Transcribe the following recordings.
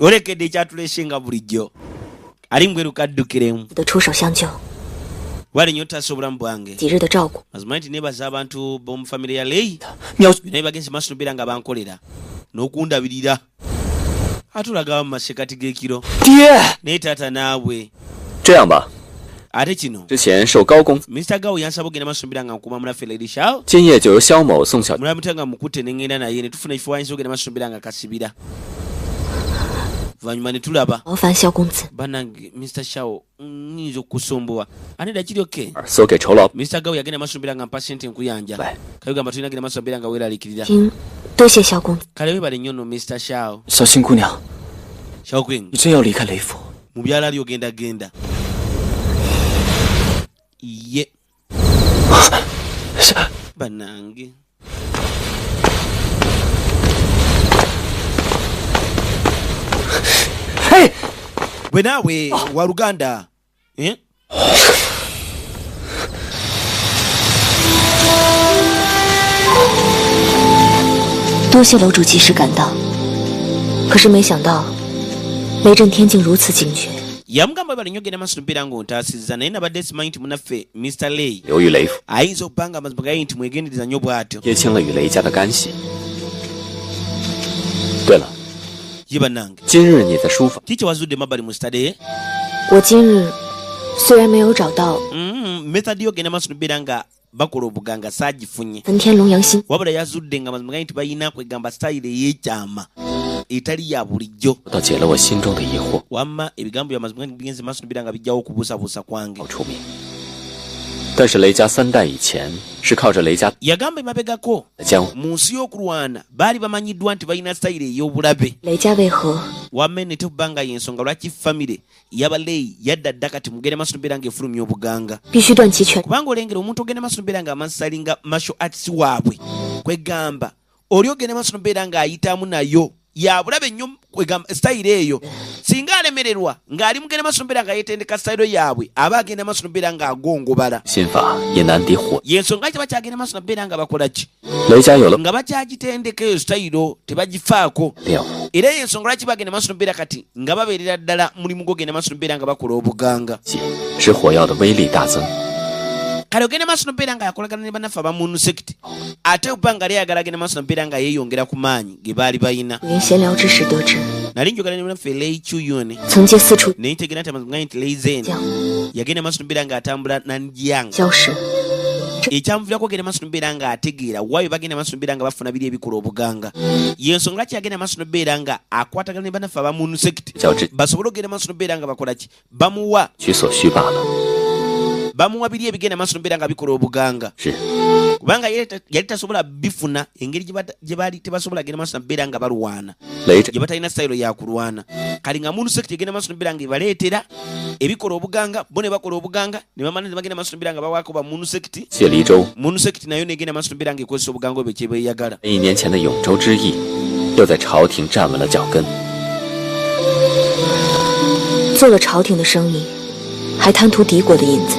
Olekedde ekyatuleshenga bulijjo. Ali mbweru kaddukiremu. 的出手相救， Wali nnyo ttasa obulamu bwange. 几日的照顾， Mazima nti nebaza abantu b'omu famire ya Lei. 喵， Naye bagenzi maaso nobeera nga bankolera. N'okundabirira. Atulaga mu masekati g'ekiro. 爹， Naye taata naawe. 这样吧， Ate kino. 之前受高公， Mr. Gao yansaba ogenda maaso nobeera nga nkuuma munaffe Lady Shao. 今夜就由萧某送小。 Mulamuta nga mukutte ne ngenda naye ne tufuna ekifo wayinza ogenda maaso nobeera nga kasibira. Vanyuma ne tulaba. 劳烦萧公子。 Bannange Mr. Shao nnyinza okukusumbuwa. Aneda kiri oke. 搜给酬劳。 Mr. Gao yagenda maaso nobeera nga mpa ssente enkuyanja. Bye. Kayogamba tulina genda maaso nobeera nga weeraliikirira. 听，多谢萧公子。 Kale weebale nnyo nno Mr. Shao. 小新姑娘， Shao Queen. 你真要离开雷府？ Mu byala ali ogenda genda. Ye. Bannange. Hey! Bwe naawe wa Luganda. Eh? 多谢楼主及时赶到，可是没想到雷震天竟如此警觉。 Yamugamba bali nnyo genda maaso nobeera ng'ontaasizza naye nabadde simanyi nti munaffe Mr. Lei 流于雷府， ayinza okubanga amazima gaye nti mwegendereza nnyo bw'atyo. 撇清了与雷家的干系。对了， Ye bannange. 今日你在书房， Kiki wazudde mabbali mu stade? 我今日虽然没有找到 Method y'ogenda maaso nobeera nga bakola obuganga saagifunye. 焚天龙阳心， Wabula yazudde nga amazima gaye nti balina kwegamba sitayiro ey'ekyama etali ya bulijjo. 倒解了我心中的疑惑。 Wamma ebigambo by'amazima bigenze maaso nobeera nga bijjawo okubuusabuusa kwange. 好出名，但是雷家3代以前是靠着雷家 Yagamba emabegako 的江湖， mu nsi y'okulwana baali bamanyiddwa nti balina sitayiro ey'obulabe. 雷家为何 Wamma ne tebanga y'ensonga lwaki famire y'abaleeyi yadda dda kati mugende maaso nobeera ng'efulumya obuganga. 必须断其权？ Kubanga olengera omuntu ogenda maaso nobeera ng'amansalinga martial arts waabwe kwegamba oli ogenda maaso nobeera ng'ayitamu nayo ya bulabe nnyo kwegamba sitayiro eyo singa alemererwa ng'ali mugenda maaso nobeera nga yeetendeka sitayiro yaabwe aba agenda maaso nobeera ng'agongobala. 心法也难敌火。 Y'ensonga ki bakyagenda maaso nobeera nga bakola ki 雷家有了 nga bakyagitendeka eyo sitayiro tebagifaako. 练武， Era y'ensonga lwaki bagenda maaso nobeera kati nga babeerera ddala mulimu gw'ogenda maaso nobeera nga bakola obuganga. 使火药的威力大增。 Kale ogenda maaso nobeera nga yakolagana ne bannaffe abamunu sekiti ate obbanga lyayagala agenda maaso nobeera nga yeeyongera ku maanyi ge baali balina. 原闲聊之时得知， Nali njogera ne bannaffe Lei Chuyone 曾借四处 naye ntegera nti amazima nti Lei Zen 将 yagenda maaso nobeera ng'atambula Nanjiang. 消失。 Ekyamuviirako ogenda maaso nobeera ng'ategeera waayo bagenda maaso nobeera nga bafuna biri ebikola obuganga. Y'ensonga lwaki yagenda maaso nobeera nga akwatagana ne bannaffe abamunu sekiti 较之 basobole ogenda maaso nobeera nga bakola ki bamuwa 取所需罢了。 bamuwa biri ebigenda maaso nobeera nga bikola obuganga. 是 Kubanga yali tasobola bifuna engeri gye baali tebasobola genda maaso nobeera nga balwana 雷震 gye batalina sitayiro ya kulwana. Kali nga munu sekiti egenda maaso nobeera nga ebaleetera ebikola obuganga bo ne bakola obuganga ne bamala ne bagenda maaso nobeera nga bawaako ba munu sekiti. 谢黎州 Munu sekiti nayo negenda maaso nobeera nga ekozesa obuganga obwo kyebeeyagala. 1年前的永州之役，又在朝廷站稳了脚跟。 做了朝廷的生意，还贪图敌国的银子，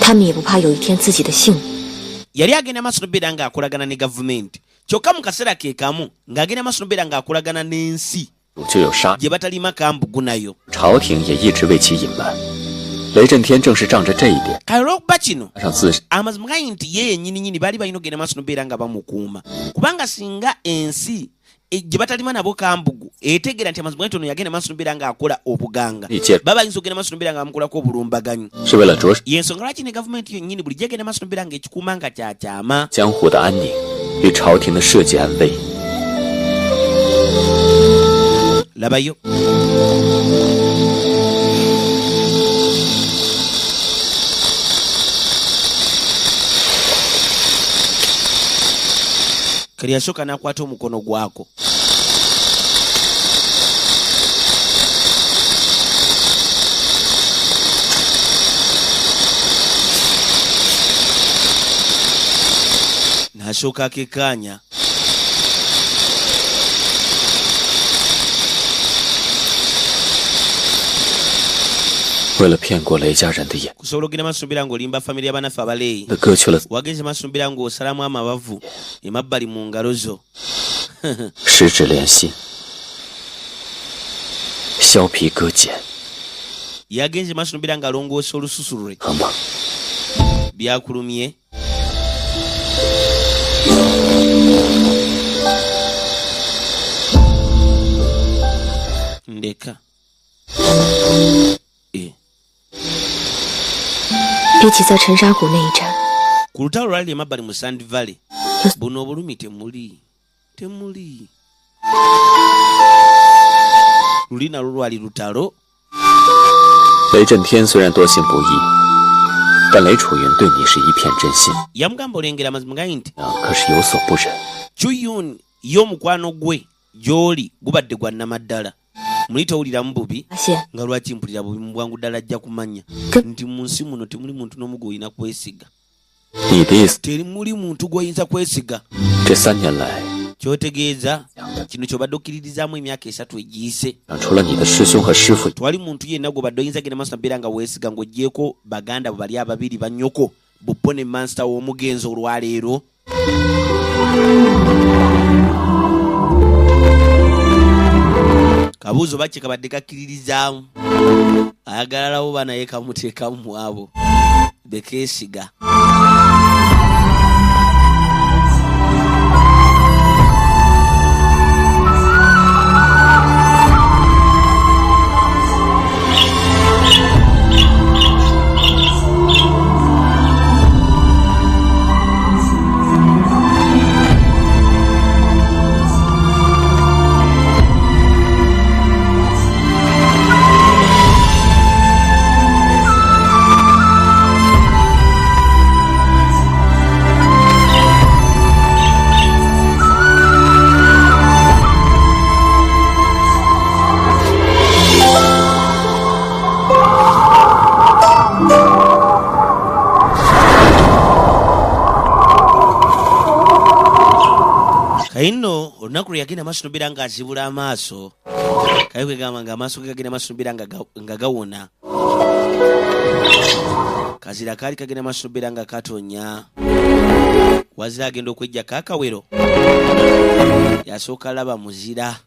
他们也不怕有一天自己的性命。 Yali agenda maaso nobeera nga akolagana ne gavumenti kyokka mu kaseera ke kamu ng'agenda maaso nobeera nga akolagana n'ensi 就有杀， gye batalima kambugu nayo. 朝廷也一直为其隐瞒。雷震天正是仗着这一点， Kale olw'okuba kino 加上自身 amazima gayi nti ye yennyininyini baali balina ogenda maaso nobeera nga bamukuuma kubanga singa ensi gye batalima nabo kambugu etegeera nti amazima gayi tono yagenda maaso nobeera nga akola obuganga 力介 baba ayinza ogenda maaso nobeera nga bamukolako obulumbaganyi. 是为了着 Y'ensonga lwaki ne gavumenti yennyini bulijjo egenda maaso nobeera nga ekikuuma nga kyakyama. 江湖的安宁与朝廷的社稷安危。 Labayo. Kali yasooka n'akwata omukono gwako. N'asooka akekaanya. 为了骗过雷家人的眼， Kusobola ogenda maaso nobeera ng'olimba famire y'abannaffe abaleeyi. 他割去了 Wagenze maaso nobeera ng'osalamu amabavu emabbali mu ngalo zo. 十指连心。削皮割茧。 yagenze maaso n'obeera ng'alongoosa olususu lwe 疼吗？ byakulumye. Ndeka. 比起在沉沙谷那一战， ku lutalo lwali emabbali mu Sand Valley buno obulumi temuli. Luli nalwo lwali lutalo. 雷震天虽然多行不义，但雷楚云对你是一片真心。 yamugamba olengera amazima gayi nti 可是有所不忍。 Chuyun y'omukwano gwe gy'oli gubadde gwa nnamaddala. Muli towuliramu bubi 发现 nga lwaki mpulira bubi mu bwangu ddala ajja kumanya nti mu nsi muno temuli muntu n'omu gw'olina kwesiga. 你的意思， Temuli muntu gw'oyinza kwesiga. 这3年来， Kyotegeeza kino ky'obadde okkiririzaamu emyaka 3 egiyise. 除了你的师兄和师傅， Twali muntu yenna gw'obadde oyinza genda maaso nabeera nga weesiga ng'oggyeko baganda bo bali ababiri bannyoko Buppo ne Mansita w'omugenzi olwaleero. Kabuuzo baki kabadde kakkiririzaamu. Ayagalalawo banaye kamuteekamu mu abo bekeesiga. Kaino olunaku lwe yagenda maaso n'obeera ng'azibula amaaso. Kayo kwegamba ng'amaaso ge gagenda maaso n'obeera nga gawona. Kazira kaali kagenda maaso n'obeera nga katonya. Wazira agenda okwejjako akawero. Yasooka laba muzira.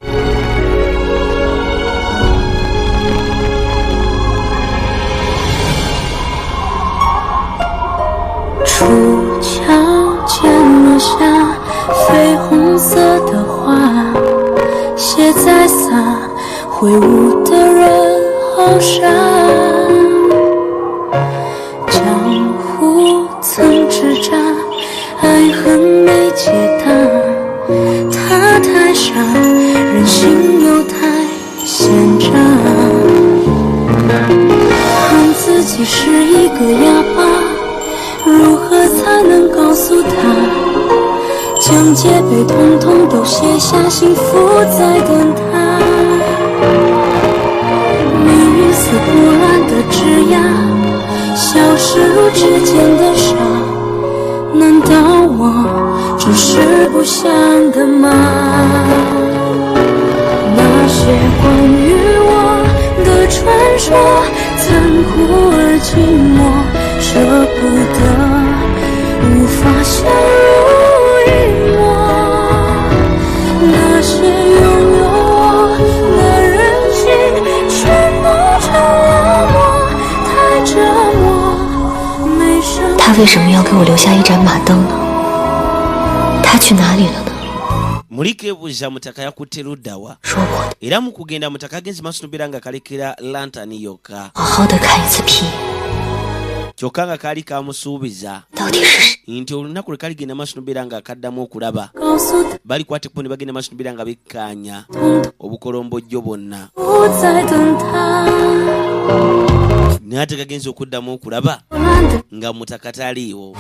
他为什么要给我留下一盏马灯呢？他去哪里了呢？ Mulikeebuuza mutaka yakutte ludda wa. 说过的， Era mu kugenda mutaka agenze maaso n'obeera nga kalekera lantani yokka. 好好的看一次屁， Kyokka nga kaali kamusuubiza 到底是谁？ nti olunaku lwe kaligenda maaso n'obeera nga akaddamu okulaba. Balikwata ekkubo ne bagenda maaso n'obeera nga bekkaanya obukolombojjo bonna. N'ate kagenze okuddamu okulaba nga mutaka taliiwo.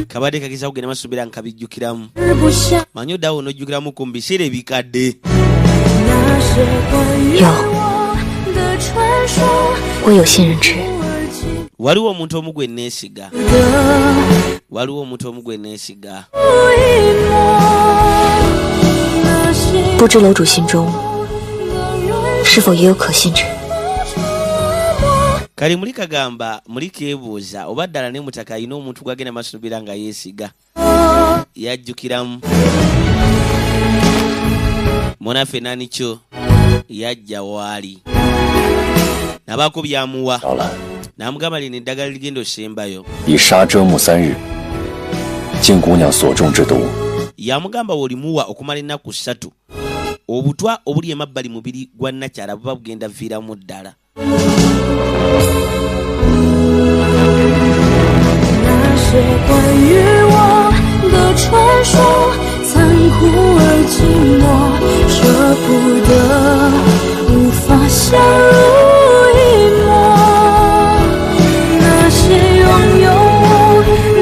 Kabadde kageza kugenda maaso n'obeera nga kabijjukiramu. Manyi oddawo onojjukiramuko mu biseera ebikadde. 我有信任之人， Waliwo omuntu omu gwe neesiga. Waliwo omuntu omu gwe neesiga. 不知楼主心中是否也有可信之人？ Kali muli kagamba muli keebuuza oba ddala ne mutaka alina omuntu gw'agenda maaso n'obeera nga yeesiga. Yajjukiramu. munaffe nanikyo yajja waali nabaako byamuwa namugamba lino eddagala ligenda osembayo 以杀遮目3日，进姑娘所中之毒。 yamugamba wolimuwa okumala ennaku 3 obutwa obuli emabbali mubiri gwa nakyala buba bugenda viiramu ddala. 那些关于我的传说，残酷而寂寞，舍不得，无法相濡以沫。那些拥有我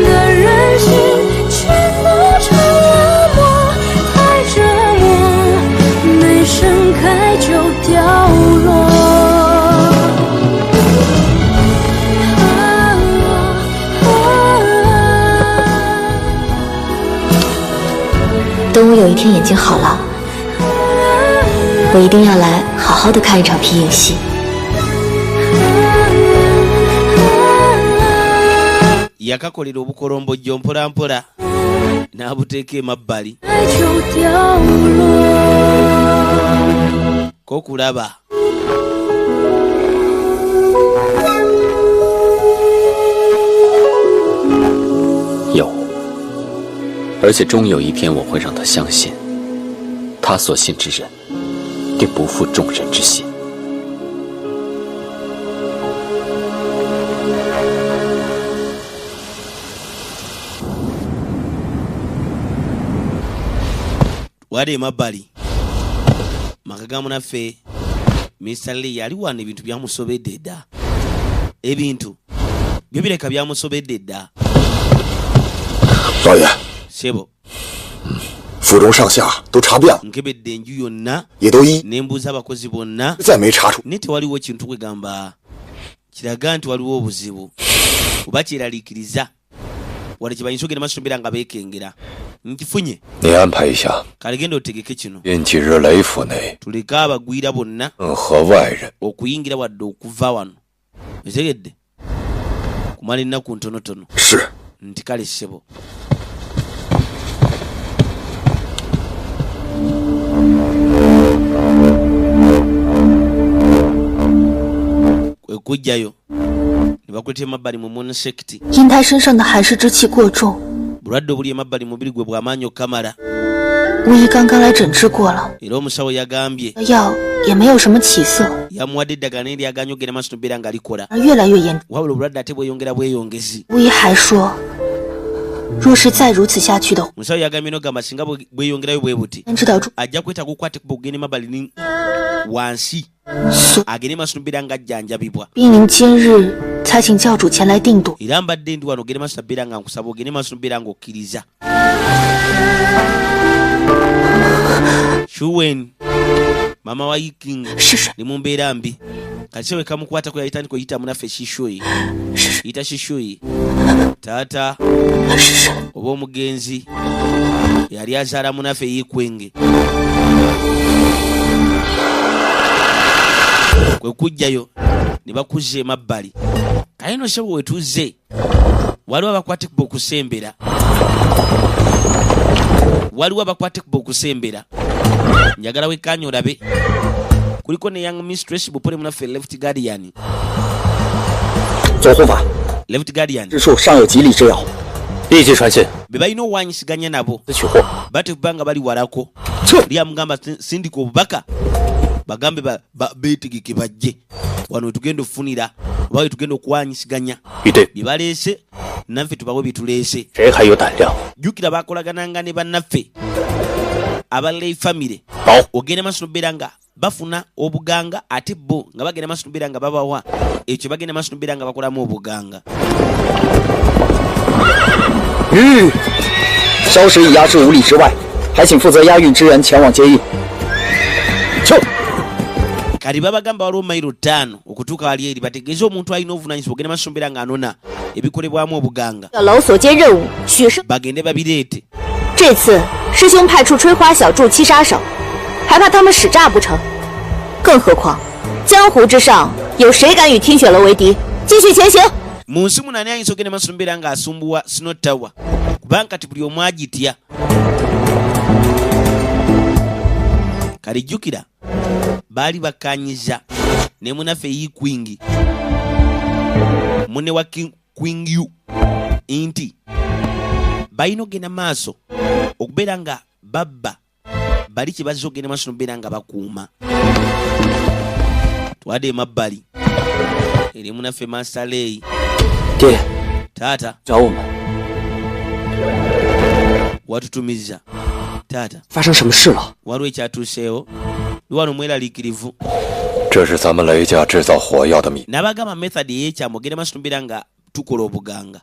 的人心，全都成了沫，太折磨，没盛开就掉落。 等我有一天眼睛好了，我一定要来好好的看一场皮影戏。yakakolera obukolombojjo mpolampola n'abuteeka emabbali kokulaba. 有，而且终有一天我会让他相信，他所信之人，定不负众人之心。 wali emabbali maka ga munaffe Mr. Lee yali wano ebintu byamusobedde dda, ebintu byo bireka byamusobedde dda. 老爷， Sebo 府中上下都查遍了， nkebedde enju yonna 也都一 nembuuza abakozi bonna 再没查出。 naye tewaliwo kintu kwegamba kiraga nti waliwo obuzibu oba kyeraliikiriza wali kye bayinza ogenda maaso nga beekengera. Nkifunye 你安排一下， kale genda otegeke kino 便几日雷府内 tuleke abagwira bonna 和外人 okuyingira wadde okuva wano. Otegedde kumala ennaku ntonotono. 是 nti kale ssebo kwe kujjayo ne bakuleta emabbali mu monosekiti. 因他身上的寒湿之气过重， bulwadde obuli emabbali mubiri gwe bw'amaanyi okamala. 巫医刚刚来诊治过了， era omusawo yagambye 药也没有什么起色， yamuwadde eddagala naye lyaganya ogenda maaso nobeera nga likola 而越来越严重。 wabula obulwadde ate bweyongera bweyongezi. 巫医还说，若是再如此下去的话， omusawo yagambye nogamba singa bweyongerayo bwe buti 知道住 ajja kwetaaga okukwata kuba ogenda emabbali ni wansi 所 agende maaso nobeera nga ajjanjabibwa. 濒临今日才请教主前来定夺。 era mbadde ndi wano ogende maaso nobeera nga nkusaba ogende maaso nobeera nga okkiriza. Shuwen mama wa Yiking 是是 ni mu mbeera mbi kati we kamukwatako yayitandika oyita munaffe shishoyi yita shishoyi taata 是是， oba omugenzi yali azaala munaffe yikwenge kwe kujjayo ne bakuzza emabbali kale no sebo wetuze waliwo abakwate kuba okusembera waliwo abakwate kuba okusembera njagala wekkaanya olabe kuliko ne young mistress bupole munaffe left guardian 做护法 left guardian 之处尚有吉利之药，立即传信 be balina owanyisiganya nabo 取货。 batekubanga bali walako lyamugamba sindika obubaka bagambe betegeke bajje wano wetugenda okufunira oba wetugenda okuwanyisiganya 预对， bye baleese naffe tubawe bituleese. 谁还有胆量？ jjukira bakolagananga ne bannaffe abalei famire 好， ogenda maaso nobeera nga bafuna obuganga ate bo nga bagenda maaso nobeera nga babawa ekyo bagenda maaso nobeera nga bakolamu obuganga. 烧石已押至5里之外，还请负责押运之人前往接应。就 kati babagamba waliwo mayiro 5 okutuuka wali eri bategeeze omuntu alina obuvunanyizibwa ogenda maaso nobeera nga anona ebikolebwamu obuganga 小楼所接任务，许是 bagende babireete. 这次师兄派出吹花小筑7杀手，还怕他们使诈不成？更何况江湖之上有谁敢与听雪楼为敌？继续前行。 mu nsi muno ani ayinza ogenda maaso nobeera ng'asumbuwa Snow Tower kubanga kati buli omu agitya. kalijjukira baali bakanyiza ne munaffe Yikwingi munne wa Queen Yu nti balina ogenda maaso okubeera nga babba bali kye bazza ogenda maaso nokubeera nga bakuuma. Twadde emabbali eri munaffe Master Lay. 爹， Taata 找我们， watutumiza. Taata 发生什么事了？ waliwo ekyatuuseewo ndi wano mweraliikirivu. 这是咱们雷家制造火药的秘。 n'abagamba method ey'ekyama ogenda maaso nokubeera nga tukola obuganga.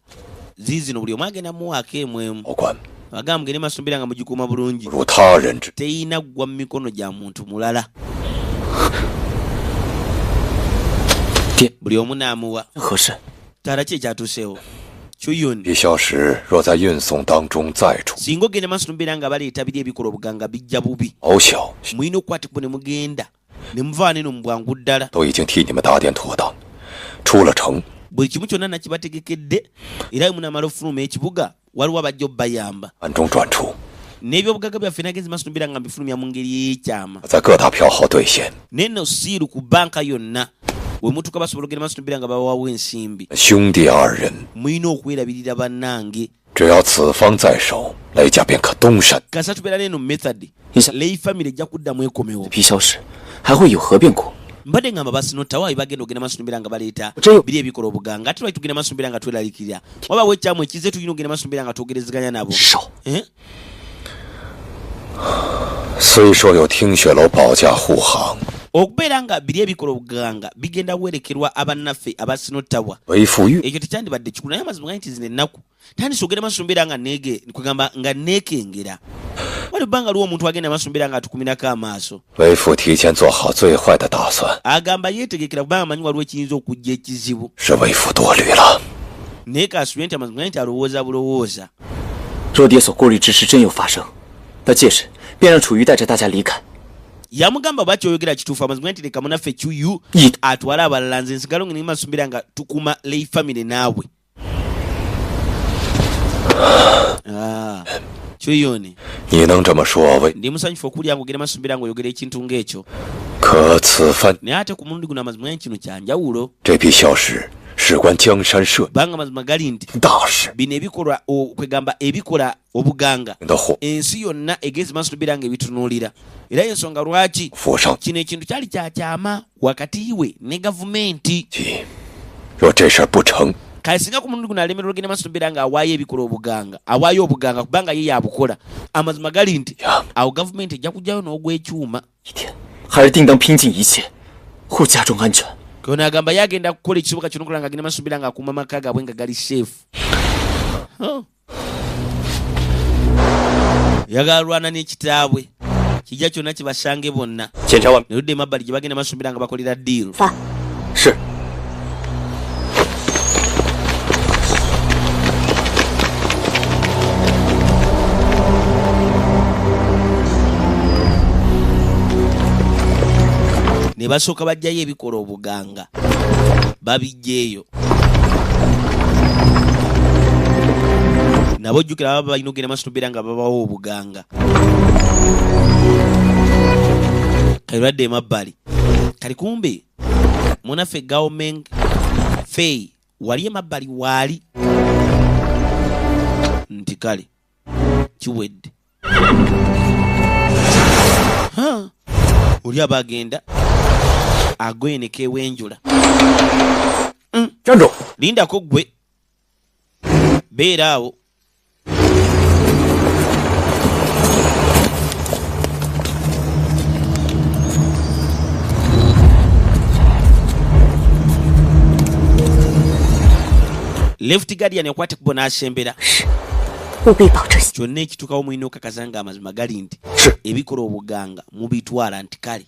Ziizino buli omu agenda muwaako emwemu. 保官 Bagamba mugende maaso nokubeera nga mugikuuma bulungi. 如他人之， Teyina ggwa mu mikono gya muntu mulala. 爹， buli omu n'amuwa. 何事？ Taata ki ekyatuuseewo? Chuyuni 一小时若在运送当中再出， singa ogenda maaso nokubeera nga baleeta biri ebikola obuganga bijja bubi. 翱小 mulina okukwatibwa ne mugenda ne muva neno mu bwangu ddala. 都已经替你们打点妥当，出了城 buli kimu kyonna nakibategekedde era munamala ofuluma ekibuga waliwo abajja obbayamba. 暗中转出， n'ebyobugagga byaffe nagenzi maaso nokubeera nga mbifulumya mu ngeri y'ekyama. 在各大票号兑现。 neno siiru ku banka yonna we mutuuka basobola ogenda maaso nokubeera nga bawawo ensimbi. 兄弟二人， mulina okwerabirira bannange. 只要此方在手，雷家便可东山。 kasa tubeera neno method Isa- Lay family ejja kuddamu ekomewo. 批消失，还会有何变故？ mbadde ngamba basinotawayi bagenda ogenda maaso nokubeera nga baleeta Oteyo. biri ebikola obuganga ate lwaki tugenda maaso nokubeera nga tweraliikirira wabaawo ekyamu ekize tulina ogenda maaso nokubeera nga twogerezeganya nabo. 少， Eh? 虽说有听雪楼保驾护航， okubeera nga biri ebikola obuganga bigenda werekerwa abannaffe abasinotawa 为富裕 ekyo tekyandibadde kikulu naye amazima nti zino ennaku tandise ogenda maaso nokubeera nga kwegamba nga neekengera. wali bbanga liwo omuntu agenda maaso nokubeera nga atukumirako amaaso. 为父提前做好最坏的打算， agamba yeetegekera kubanga amanyi waliwo ekiyinza okujja ekizibu 是为父多虑了。 naye kaasubire nti amazima nti alowooza bulowooza. 若爹所顾虑之事真有发生，那届时便让楚瑜带着大家离开。 yamugamba bwakyoyogera kituufu amazima nti leka munaffe Chuyu Yita. atwale abalala nze nsigalo ngene maaso nokubeera nga tukuma Lay family naawe. Chuyuni 你能这么说为？ ndi musanyufu okuwulira nga ogenda maaso nokubeera nga oyogera ekintu ng'ekyo. 可此番 naye ate ku mulundi guno amazima nti kino kyanjawulo 这批消失事关江山社 kubanga amazima gali nti 大事 bino ebikola kwegamba ebikola obuganga 的祸， ensi yonna egenzi maaso nokubeera nga ebitunuulira era y'ensonga lwaki 府上 kino ekintu kyali kyakyama wakati we ne gavumenti. 急。若这事儿不成， kale singa ku mulundi guno alemererwa ogenda maaso nokubeera nga awaayo ebikola obuganga awaayo obuganga kubanga ye yabukola amazima gali nti Ya. awo gavumenti ejja kujjayo n'ogw'ekyuma. 一天，还是定当拼尽一切护家中安全。 kono agamba ye agenda kukola ekisoboka kyonna okulaba nga agenda maaso nokubeera nga akuuma amaka gaabwe nga gali seefu. yagala lwana n'ekitaabwe kijja kyonna kibasange bonna 检查完毕。 nerudde emabbali gye bagenda maaso nokubeera nga bakolera ddiiru. 饭。 是。 ne basooka bajjayo ebikola obuganga babijjeeyo. nabo jjukira baba balina ogenda maaso nokubeera nga babawo obuganga. kalwadde emabbali kali kumbe munaffe Gaomeng Fei wali emabbali waali nti kale kiwedde. oli aba agenda agoyeneka ewenjula. 站住！ lindako ggwe beera awo. left guardian yakwate kubo n'asembera. 务必保证。 kyonna ekituukawo mulina okakasa nga amazima gali nti 是。 ebikola obuganga mubitwala nti kale.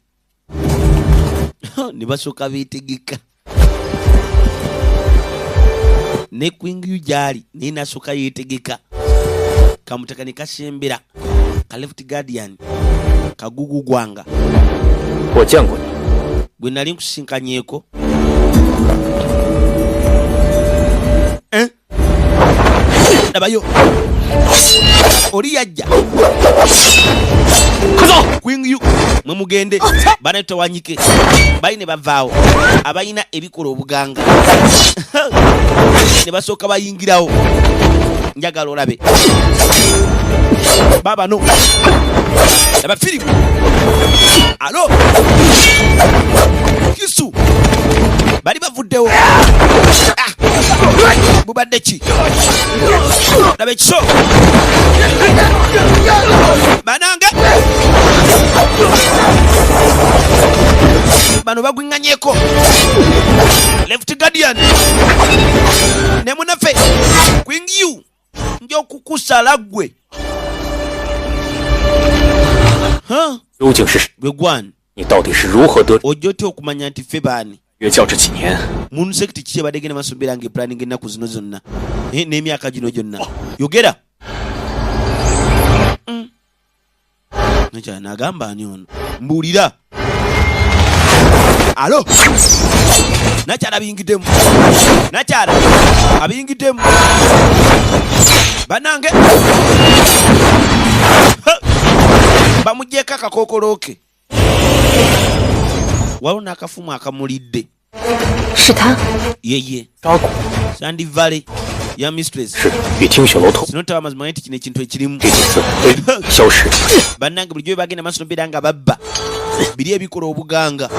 ne basooka beetegeka. ne Queen Yu gyali naye nasooka yeetegeka. kamutaka ne kasembera ka left guardian kagugu gwanga 我见过你， gwe nali nkusinkanyeko. labayo oli yajja Queen Yu mwe mugende bana tewanyike bali ne bavaawo abayina ebikola obuganga ne basooka bayingirawo njagala olabe baba no laba firimu alo kisu bali bavuddewo bubadde ki laba ekiso banange bano bagwinganyeko left guardian ne munafe Queen Yu njokukusala gwe 究竟是 gwe gwan 你到底是如何得 ojjote okumanya nti ffe baani 约教这几年？ mun sekiti kiki abadde genda masomera nga planning ennaku zino zonna n'emyaka gino gyonna yogera nakyala nagamba ani ono mbuulira alo nakyala abiyingiddemu nakyala abiyingiddemu banange bamugyeko akakookoloke waliwo n'akafumu akamulidde 是他， yeye 扎古 Sandy Valley ya mistress 是与听雪楼同 sinotaba mazima nti kino ekintu ekirimu 这几次被消失。 bannange bulijjo bwe bagenda maaso nobeera nga babba biri ebikola obuganga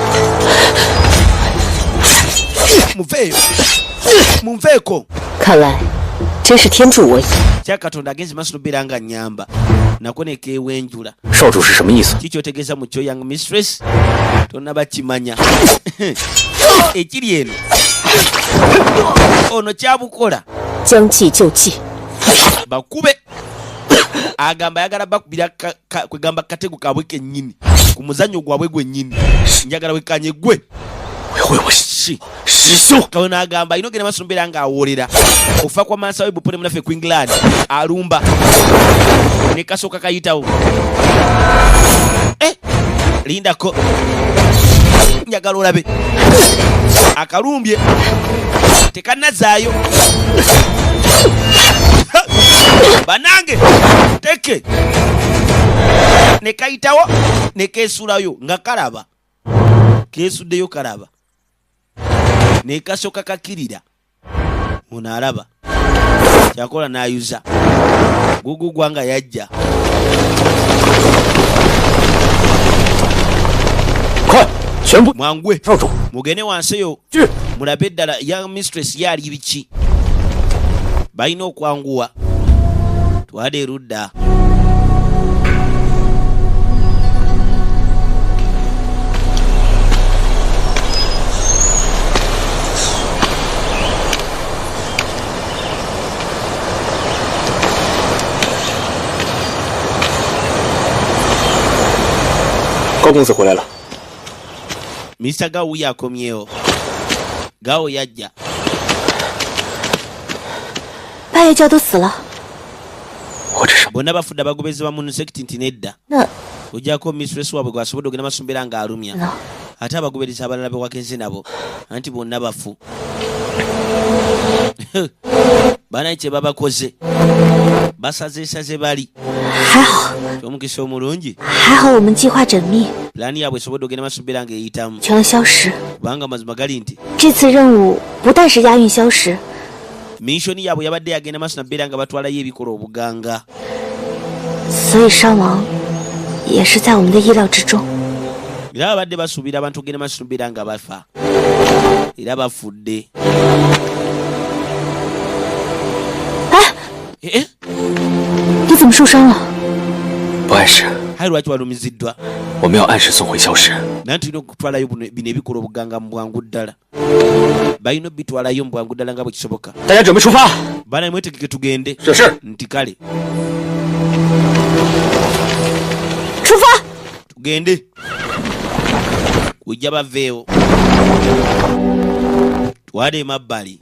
muveeyo munveeko 看来真是天助我也。 kya katonda agenze maaso nobeera nga nnyamba nako nekeewenjula 少主是什么意思？ kikyotegeeza mu kyo young mistress tonnaba kimanya ekiri eno ono kyabukola 将计就计， bakube agamba ayagala bakubira kwegamba katego kabwe kennyini ku muzannyo gwabwe gwennyini njagala wekanye gwe 为我师兄 kaona agamba ino genda maaso mbeera ng'awolera okufa kwa mansa we bupone munaffe ku England alumba ne kasooka kayitawo lindako njagala olabe akalumbye tekanazaayo banange teke ne kayitawo ne keesulayo nga kalaba keesuddeyo kalaba ne kasooka kakirira ono alaba kyakola n'ayuza gugu gwanga yajja 快全部 mwangwe 少主 mugende wansi eyo 去 mulabe eddala young mistress yaali biki balina okwanguwa twade erudda高公子回来了。 Mr. Gawu yakomyewo Gawu yajja 半夜教都死了， 我这是 bonna bafudde abagobezi ba munu sekiti nti nedda 那 ojjako mistress waabwe gwasobodde ogenda masumbira ng'alumya 呢？ ate abagoberezi abalala bewakenze nabo anti bonna bafu banaye kye babakoze basazeesaze bali 还好， omukisa omulungi 还好，我们计划缜密， pulaani yaabwe esobodde ogenda masumbira ng'eyitamu 全了消失。 kubanga amazima gali nti 这次任务不但是押运消失， mishoni yaabwe yabadde yagenda maaso nabeera nga batwalayo ebikola obuganga 所以伤亡也是在我们的意料之中。 era babadde basuubira abantu ogenda maaso nabeera nga bafa era bafudde 哎，你怎么受伤了？ 不碍事， hayi lwaki walumiziddwa 我们要按时送回消失。 naye tulina okutwalayo bino ebikola obuganga mu bwangu ddala balina obitwalayo mu bwangu ddala nga bwe kisoboka 大家准备出发。 bana mwetegeke tugende 这是 nti kale 出发！ tugende kujja baveewo twala emabbali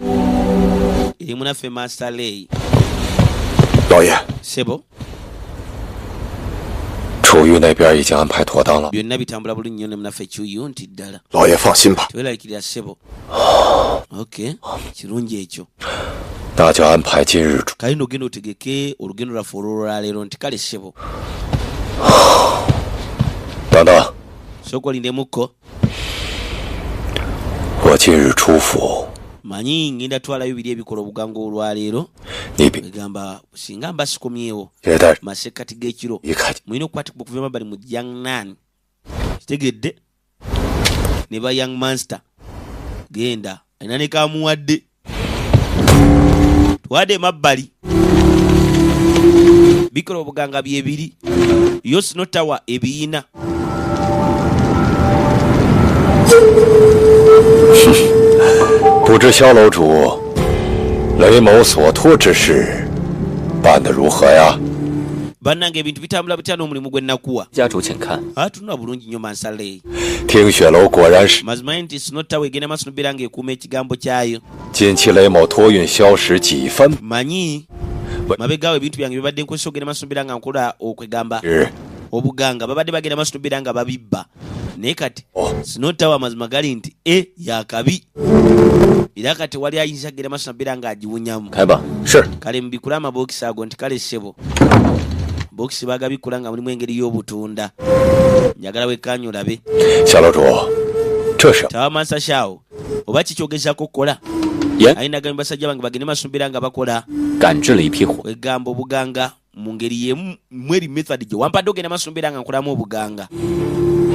eri munaffe master lay 老爷， sebo 楚玉那边已经安排妥当了， byonna bitambula bulungi nnyo ne munaffe kyuyu nti ddala 老爷放心吧。 tweralikirira sebo ok kirungi ekyo 那就安排今日。 kale nno ogenda otegeke olugendo lwaffe olwolwaleero nti kale ssebo 等等， sooka olindemukko 我今日出府， manyi ngenda twalayo biri ebikola obuganga olwaleero 你别 egamba singa mba sikomyewo 别带 masekkati g'ekiro 一看 mulina okukwatibwa okuva emabbali mu young nan kitegedde ne ba young monster genda alina ne kamuwadde tuwadde emabbali bikola obuganga byebiri Yosno Tower ebiyina 不知萧楼主雷某所托之事办得如何呀？ bannange ebintu bitambula bitya n'omulimu gwe nnakuwa 家主请看。 atunula bulungi nnyo mansaleeyi 听雪楼果然是 mazima nti Snow Tower egenda maaso nobeera ng'ekuuma ekigambo kyayo 近期雷某托运消食几番 manyi mabegaawo ebintu byange bibadde nkozesa ogenda maaso nobeera nga nkola okwegamba 日 obuganga babadde bagenda maaso nobeera nga babibba naye kati Oh. Snow Tower mazima gali nti yakabi era kati wali ayinza agenda maaso nobeera ng'agiwunyamu 开吧。 是 kale mubikule amabokisi ago nti kale ssebo bokisi bagabikula nga mulimu engeri y'obutunda njagala wekkanyi olabe 小楼主，这是 tawa mansashawo oba kikyogezako okukola 严 ayinagambye basajja bange bagende maaso nobeera nga bakola 赶制了一批火， wegamba obuganga mu ngeri yemu mweri method gye wampadde ogenda maaso nobeera nga nkolamu obuganga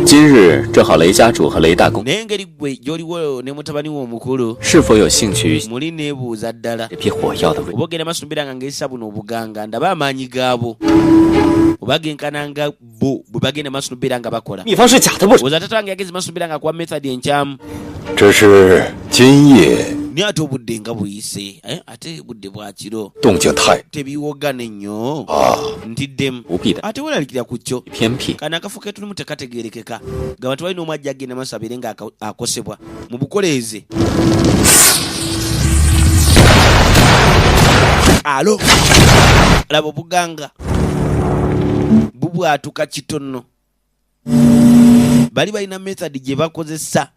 今日正好雷家主和雷大公 naye engeri gwe gy'oliwo ne mutabani we omukulu 是否有兴趣 muli neebuuza ddala 这批火药的味？ oba ogenda maaso nobeera nga ngeesa buno obuganga ndaba amaanyi gaabo oba genkananga bo bwe bagenda maaso nobeera nga bakola 秘方是假的不成？ oza tata wange yagezi maaso nobeera nga akuwa method enkyamu 这是今夜 naye ate obudde nga buyise ate budde bwakiro 动静太 tebiwogane nnyo 啊！ ntiddemu 不必的， ate weralikira ku kyo 偏僻。 kana akafo ketulimu tekategerekeka gaba tewalina omu ajja agenda maaso abeere nga akosebwa mu bukoleeze alo laba obuganga bubwatuka kitono bali balina method gye bakozesa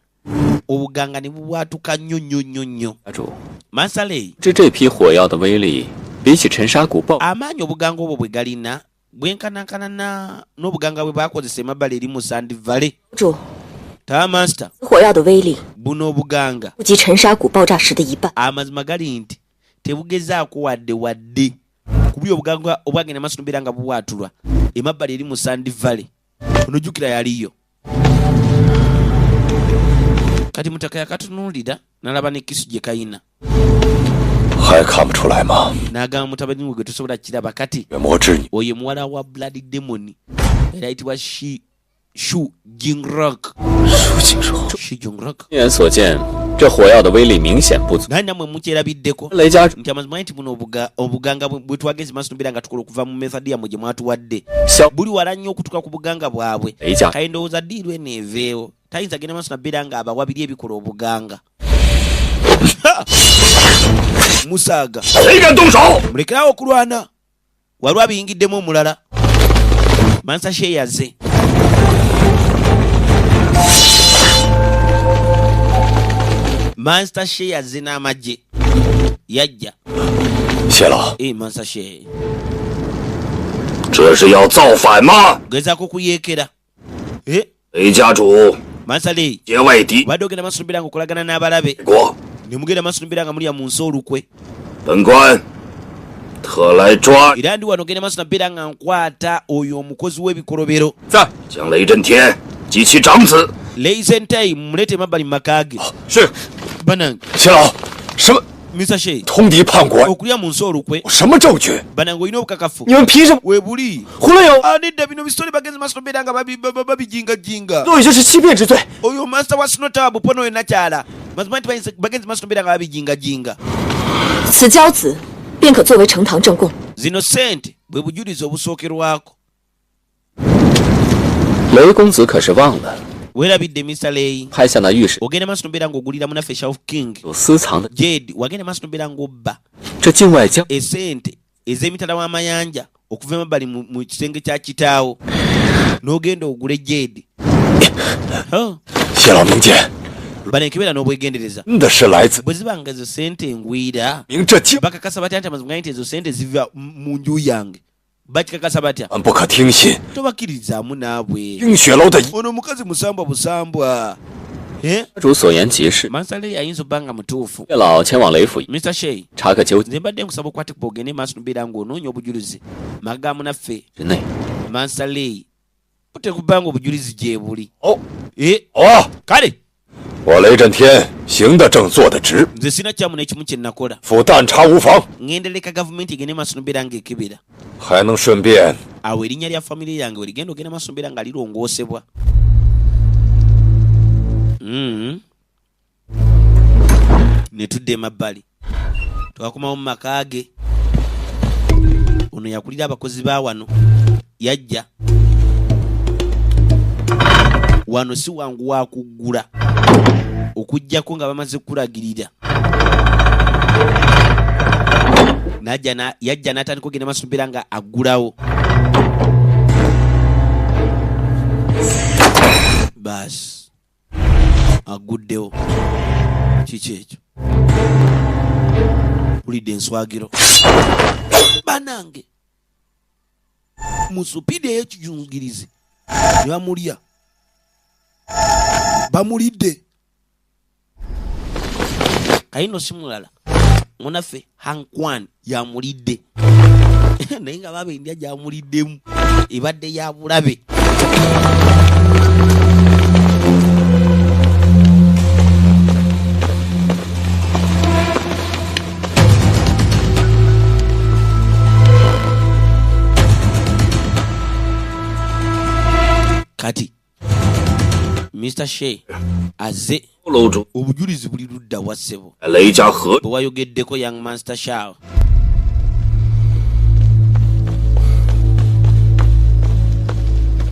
obuganga ne bubwatuka nnyo nnyo nnyo nnyo 家主， mansaleyi 这批火药的威力比起沉沙谷爆 amaanyi obuganga obwo bwe galina bwenkanankana n'obuganga bwe bakozesa emabbali eri mu Sand Valley 主， tawa master 火药的威力 buno obuganga 不及沉沙谷爆炸时的一半。 amazima gali nti tebugezaako wadde kubuli obuganga obwagenda maaso nobeera nga bubwatulwa emabbali eri mu Sand Valley onojjukira yaliyo kati mutaka yakatunuulira n'alaba ne kisu gye kayina 还看不出来吗？ n'agamba mutabani we gwe tosobola kiraba kati 月魔之女 oyo muwala wa blood demon era ayitibwa Shu Jingrock 苏景荣， Shu Jingrock 亲眼所见，这火药的威力明显不足。 naye nammwe mukyerabiddeko 雷家主 nti amazima nti buno obuganga bwe twagezi maaso nobeera nga tukola okuva mu method yammwe gye mwatuwadde 萧 buli wala nnyo okutuka ku buganga bwabwe 雷家 kale ndowooza ddiirwa eno eveewo tayinza genda maaso nabeera nga abawa biri ebikola obuganga musaaga 谁敢动手？ mulekerawo okulwana waliwo abiyingiddemu omulala mansashe yaze mansashe yaze n'amagye yajja 谢老， mansashe 这是要造反吗？ gezaako okuyeekera 雷家主 mansale 结外敌 badde ogenda maaso nobeera nga okolagana n'abalabe 国， ne mugenda maaso nobeera nga mulya mu nsi olukwe 本官特来抓 era ndi wano ogenda maaso nabeera nga nkwata oyo omukozi w'ebikolobero 在 将雷震天及其长子 leisentai mumuleete emabbali mu maka ge 是 banange 谢老，什么 misashe 通敌叛国？ okulya mu nsi olukwe 什么证据？ banange olina obukakafu 你们凭什么？ webuli 胡乱有， nedda bino bisitole bagenzi maaso nobeera nga babijingajinga 都已经是欺骗之罪。 oyo master wa Snow bupono oyo nakyala mazima nti bagenzi maaso nobeera nga babijingajinga 此交子便可作为呈堂证供。 zino ssente bwe bujulizi obusookerwako 雷公子可是忘了 weerabidde Mr. Lay 拍下那玉石 ogenda maaso nobeera ng'ogulira munaffe Shelf King 有私藏的 Jade wagenda maaso nobeera ng'obba 这境外江 esente ez'emitala w'amayanja okuva emabbali mu kisenge kya kitaawo n'ogenda ogule Jade 谢老明鉴， banekebera n'obwegendereza 真的是来自 bwe zibanga ezo sente engwira 明这惊， bakakasa batya nti amazima nti ezo sente ziva mu nju yange bakikakasa batya 俺不可听信。 tobakkiririzaamu naabwe 冰雪楼的 ono omukazi musambwa busambwa 主所言极是。 mansale ayinza obba nga mutuufu 月老前往雷府 Mr. Shea 查个究竟 nze mbadde nkusaba okwate kuba ogende maaso nobeera ng'onoonya obujulizi maga munaffe 之内。 mansale butekubba nga obujulizi gye buli 哦 oh, kale 我雷震天行得正，坐得直， nze sina kyamu n'ekimu kye nakola 府但查无妨， ŋŋendereka gavumenti egende maaso nobeera ng'ekebera 还能顺便 awo erinnya lya famire yange werigenda ogenda maaso nobeera nga lirongoosebwa ne tudda emabbali twakomawo mu maka ge ono yakulira abakozi ba wano yajja wano si wangu wakuggula okujjako nga bamaze kulagirira yajja n'atandika ogenda maaso nobeera nga aggulawo baasi aguddewo kiki ekyo ulidde enswagiro banange musupide ey'ekijungirizi ne bamulya bamulidde kayino si mulala munaffe Hankwan yamulidde naye nga baba endya gyamuliddemu ebadde ya bulabe kati Mr. Shea azze 楼主 obujulizi buli ludda wa ssebo 雷家河 bwe wayogeddeko young Master Shao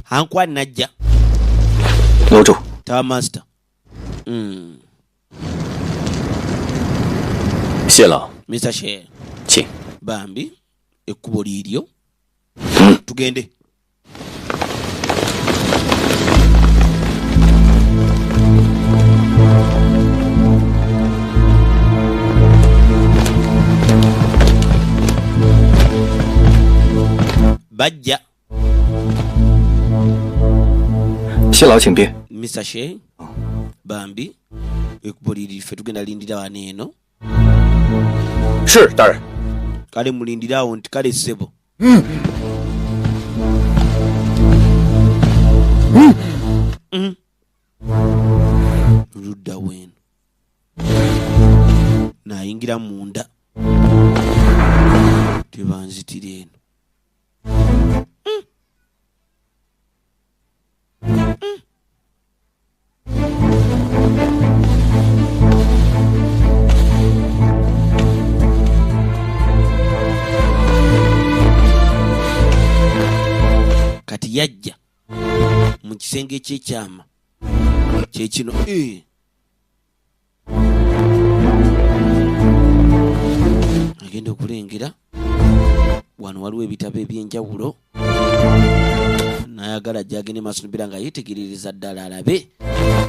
Hankwan najja 楼主， tawa master 谢老， Mr. Shea 请。 bambi ekkubo liiryo tugende bajja 谢老请便。 Mr. Shea bambi ekkubo liiryo ffe tugenda lindira wano eno 是大人。 kale mulindirawo nti kale ssebo ludda weno nayingira munda tebanzitira eno kati yajja mu kisenge ky'ekyama kyekino agenda okulengera wano waliwo ebitabo ebyenjawulo nayagala gyagende maaso nobeera nga yetegerereza ddala alabe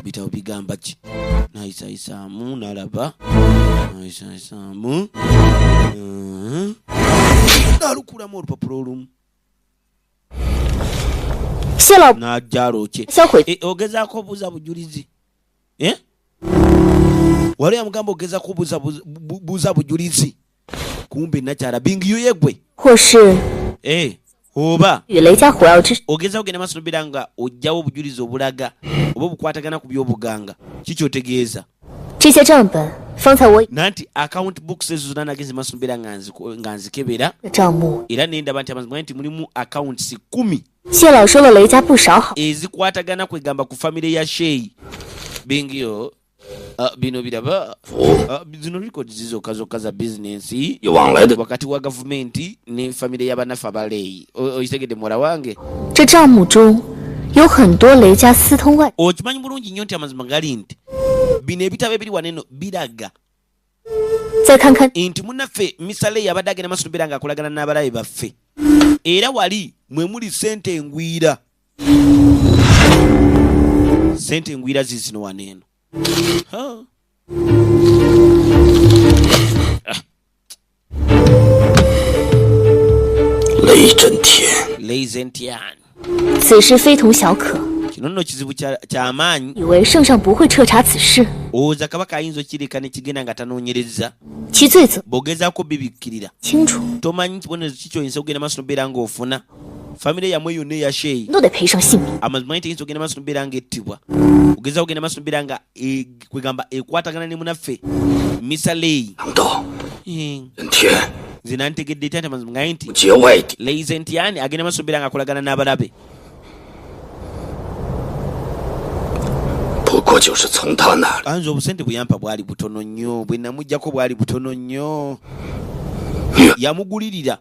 bitabo bigamba ki nayisayisaamu nalaba nayisayisaamu nalukulamu olupapula olumu 谢老 najjalokye 销毁 ogezaako obuuza bujulizi wali amugamba ogezaako buuza bujulizi kumbe nakyala bingiyo yegwe 或是 oba 与雷家火药之 ogezaako ogenda maaso nobeera nga ojjawo obujulizi obulaga oba obukwatagana ku by'obuganga kikyotegeeza 这些账本方才我 nanti account books ezo zonna nagenze maaso nobeera nga nzikebera 的账目， era nendaba nti amazima nti mulimu accounts 10 谢老收了雷家不少好。 ezikwatagana kwegamba ku famire ya Shea bingiyo bino biraba zino record zizokka zokka za bizinensi 有往来的， wakati wa gavumenti ne famire y'abanafu abaleeyi okitegedde muwala wange 这账目中有很多雷家私通外， okimanyi bulungi nnyo nti amazima gali nti bino ebitabo ebiri wano eno biraga 再看看 nti munnaffe misaleeyi abadde agenda maaso nobeera nga akolagana n'abalabe baffe era wali mwe muli sente engwira zizino wano eno 雷震天，此事非同小可。 kino nno kizibu ky'amaanyi 以为圣上不会彻查此事， olowooza kabaka ayinza okireka ne kigenda nga tanoonyereza 其罪责 bw'ogezaako bibikkirira 清楚， tomanyi kibonerezo ki kyoyinza okugenda maaso nobeera ng'ofuna famire yamwe yonna eya sheeyi 都得赔上性命。 amazima teyinza okugenda maaso nobeera ng'ettibwa ogeza okugenda maaso nobeera nga kwegamba ekwatagana ne munaffe misaleeyi 难道任天 nze nantegedde etya nti amazima ngaye nti 节外敌？ leizentiani agenda maaso nobeera nga akolagana n'abalabe 不过就是从他那里 anze obusente bwe yampa bwali butono nnyo bwe namuggyako bwali butono nnyo yamugulirira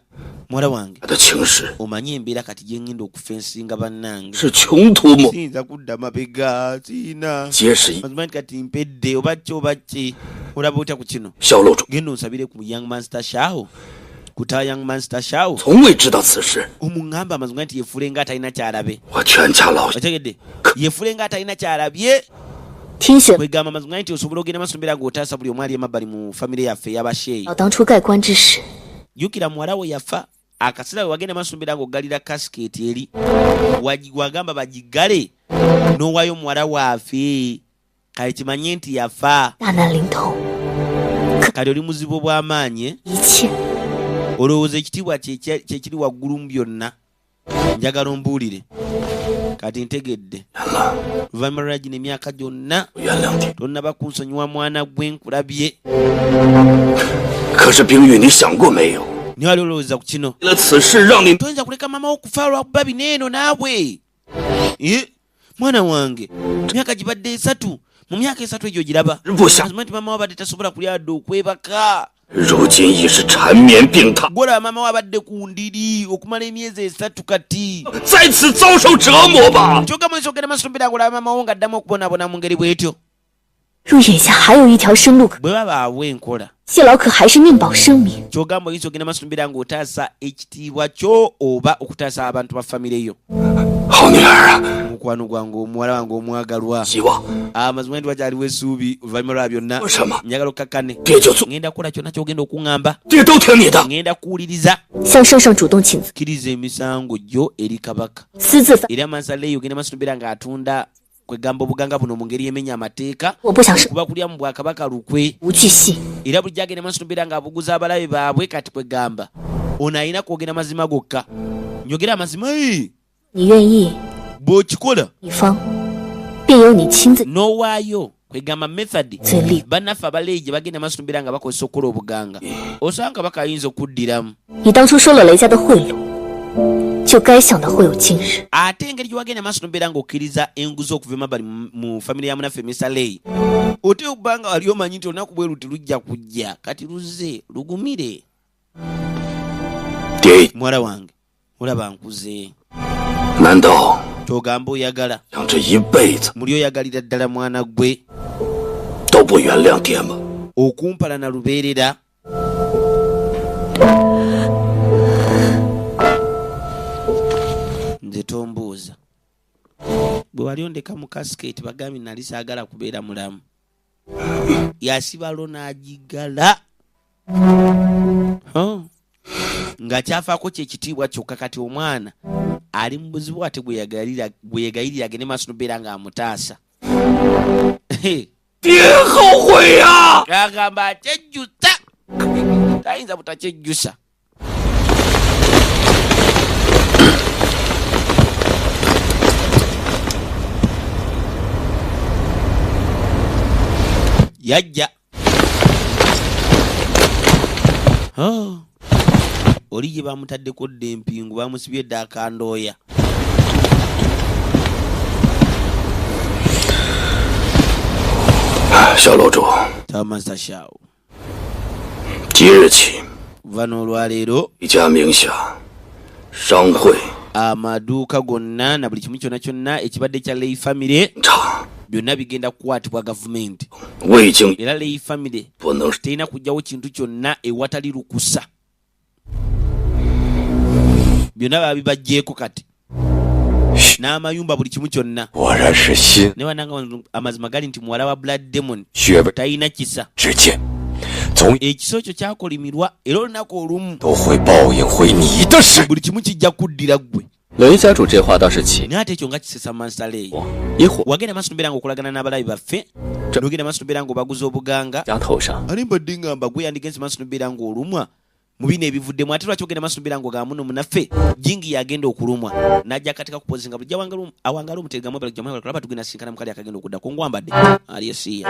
muwala wange 的情史 omanyi embeera kati gye ngenda okufensinga bannange 是穷途末， siyinza kudda mabega siina 皆是 mazima nti kati mpedde oba ki oba ki olaba otya ku kino 萧楼主 genda onsabire ku young master shaw kuta young master shaw 从未知道此事， omuŋŋamba amazima nti yefuule nga atalina kyalabe 我全家老 otegedde yefuule nga atalina kyalabye 天选 kwegamba amazima nti osobola ogenda maaso nobeera ng'otaasa buli omu ali emabbali mu famire yaffe ey'abasheeyi 到当初盖棺之时， jjukira muwala we yafa akaseera we wagenda maaso nobeera ng'oggalira kasikeeti eri wagamba bagigale n'owaayo muwala waafe kale kimanye nti yafa 大难临头， kale oli muzibu bw'amaanyi 一切 olowooza ekitiibwa kyekiri waggulu mu byonna njagala ombuulire kati ntegedde luvannyuma lwa gino emyaka gyonna 原谅你。 tonnaba kunsonyiwa mwana gwe nkulabye 可是冰玉，你想过没有？ niwe ali olowooza ku kino 为了此事让你 toyinza kuleka mama wo kufa lwakuba bineeno naawe mwana wange myaka gibadde 3 mu myaka 3 egyo giraba 不想， mazima nti mama wo abadde tasobola kulyadde okwebaka 如今已是缠绵病榻， gwolaba mama wo abadde ku ndiri okumala emyezi 3 kati 在此遭受折磨吧。 kyokka mwezi ogenda maaso nobeera ng'olaba mama wo ng'addamu okubonabona mu ngeri bw'etyo 若眼下还有一条生路可， bwe babaawo enkola 谢老可还是命保生民。 kyogamba oyinza ogenda maaso nobeera ng'otaasa ekitiibwa kyo oba okutaasa abantu ba famire yo 好女儿啊， mukwano gwange omuwala wange omwagalwa 希望 amazima nti wakyaliwo essuubi oluvannyuma lwa byonna 为什么 njagala okkakkane 爹就做， ngenda kukola kyonna kyogenda okuŋŋamba 爹都听你的。 ngenda kuwuliriza 向圣上主动请辞， kkiriza emisango gyo eri kabaka 私自反， era mansaleeyo ogenda maaso nobeera ng'atunda kwegamba obuganga buno mu ngeri emenya amateeka 我不想是 kuba kulya mu bwakabaka lukwe 无巨细， era bulijjo agenda maaso nobeera ng'abuguza abalabe baabwe kati kwegamba ono alina kwogera mazima gokka njogera amazima 你愿意， bw'okikola 一方便由你亲自 n'owaayo kwegamba method 最厉。 bannaffe abaleeyi gye bagenda maaso nobeera nga bakozesa okukola obuganga osanga kabaka ayinza okuddiramu 你当初收了雷家的贿赂，就该想到会有今日。 ate engeri gye wagenda maaso nobeera ng'okkiriza enguzi okuva emabbali mu famire ya munaffe misaleeyi ote okubanga wali omanyi nti olunaku bwe luti lujja kujja kati luzze lugumire 爹， muwala wange olaba nkuze 难道 kyogamba oyagala 想这一辈子 muli oyagalira ddala mwana gwe 都不原谅爹吗？ okumpala na lubeerera nze tombuuza bwe wali ondeka mu kasikeeti bagambye nali saagala kubeera mulamu yasibalo n'agigala nga kyafaako kyekitiibwa kyokka kati omwana ali mu buzibu ate bwe yegayirira agende maaso nobeera ng'amutaasa 爹后悔呀、 agamba akyejjusa tayinza butakyejjusa yajja oli gye bamutaddeko dda empingu bamusibye dda akandooya 小楼主， Master Shao 即日起， kuva n'olwaleero 一家名下商会 amaduuka gonna na buli kimu kyonna kyonna ekibadde kya Lei Family 场 byonna bigenda kukwatibwa gavumenti 未经 era Lei Family 不能 terina kujjawo kintu kyonna ewatali lukusa byonna babibajjeeko kati n'amayumba buli kimu kyonna. 果然是心 ne wananga amazima gali nti muwala wa Blood Demon 血为 talina kisa. 之剑，总 Ekiso ekyo kyakolimirwa era olunaku olumu 都会报应回你的身。 buli kimu kijja kuddira ggwe. 雷家主这话倒是奇， naye ate ekyo nga kisesa Mansale. 一伙 wagenda maaso nobeera nga okolagana n'abalabi baffe, n'ogenda maaso nobeera nga obaguza obuganga. 家头上 ali mbadde ngamba gwe yandigenze maaso nobeera nga olumwa mu bino ebivuddemu, ate lwaki ogenda maaso nobeera nga ogamba muno munaffe jingi yagenda okulumwa n'ajja akatika kupozinga buli awangala omuterega mwebala jamu kulaba tugenda sinkana mukali akagenda okuddako ngwambadde ali esiya.